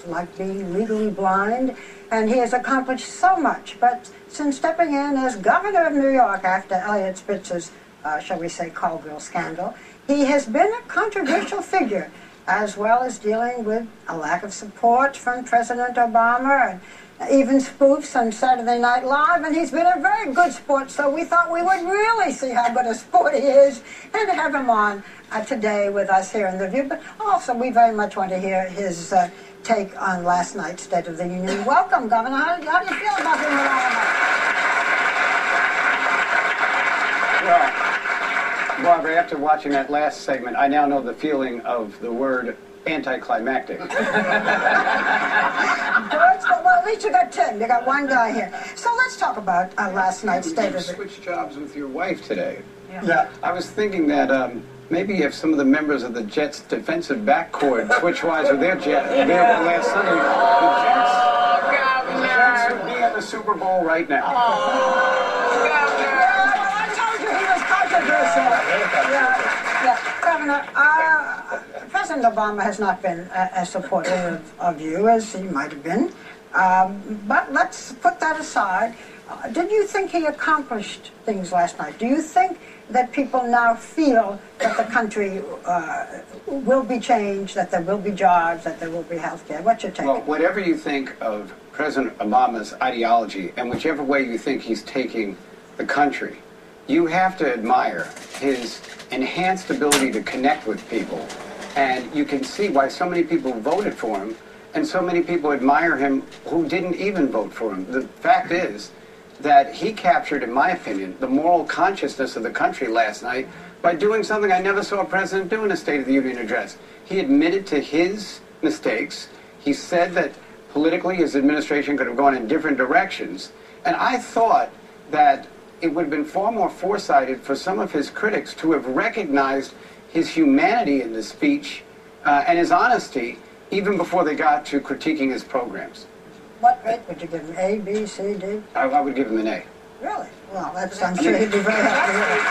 like being legally blind, and he has accomplished so much. But since stepping in as governor of New York after Eliot Spitzer's, shall we say, Colville scandal, he has been a controversial figure, as well as dealing with a lack of support from President Obama and even spoofs on Saturday Night Live, and he's been a very good sport, so we thought we would really see how good a sport he is and have him on today with us here in The View. But also, we very much want to hear his take on last night's State of the Union. Welcome, Governor. How do you feel about being with all of us? Well, Barbara, after watching that last segment, I now know the feeling of the word anticlimactic. Well, at least you got 10. You got one guy here. So let's talk about last night's State of the Union. You switched jobs with your wife today. Yeah. I was thinking that maybe if some of the members of the Jets' defensive backcourt switch wise with their Jets last Sunday, the Jets would be in the Super Bowl right now. I told you he was controversial. Governor, President Obama has not been as supportive of you as he might have been. But let's put that aside. Did you think he accomplished things last night? Do you think that people now feel that the country will be changed, that there will be jobs, that there will be health care? What's your take? Well, whatever you think of President Obama's ideology, and whichever way you think he's taking the country, you have to admire his enhanced ability to connect with people. And you can see why so many people voted for him, and so many people admire him who didn't even vote for him. The fact is that he captured, in my opinion, the moral consciousness of the country last night by doing something I never saw a president do in a State of the Union address. He admitted to his mistakes. He said that politically his administration could have gone in different directions. And I thought that it would have been far more foresighted for some of his critics to have recognized his humanity in this speech and his honesty even before they got to critiquing his programs. What rate would you give him? A, B, C, D? I would give him an A. Really? Well, that's, I'm sure he'd be very happy with it.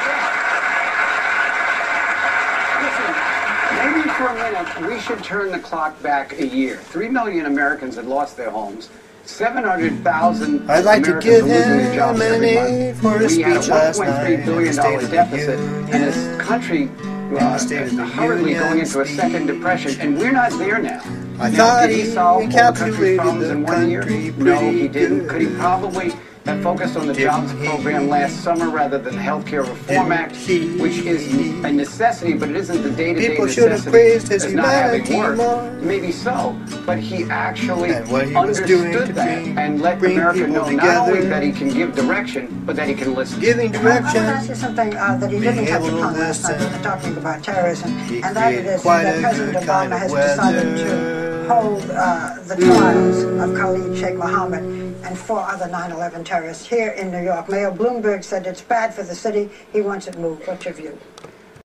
Maybe for a minute, we should turn the clock back a year. 3 million Americans had lost their homes. 700,000 I'd like to give him jobs an every A month. for a We had a speech last night $1.3 billion State of the deficit, Union. and this country hurriedly going into a second depression, and we're not there now. I Now, thought did he he solve all the country's encapsulated problems in the 1 year? country No, he pretty didn't. good. Could he probably have focused on the jobs program last summer rather than the Health Care Reform Act, which is a necessity, but it isn't the day-to-day People should have necessity praised his as not having humanity work. more. Maybe so, but he actually And what he was doing to understood that and let bring America people know not together. only that he can give direction, but that he can listen. Giving I want to direction. ask you something that he didn't Being touch able to upon last night when listen. we're talking about terrorism, He and that created is quite that a President good kind Obama of has decided weather. to hold the trials of Khalid Sheikh Mohammed and 4 other 9/11 terrorists here in New York. Mayor Bloomberg said it's bad for the city. He wants it moved. What's your view?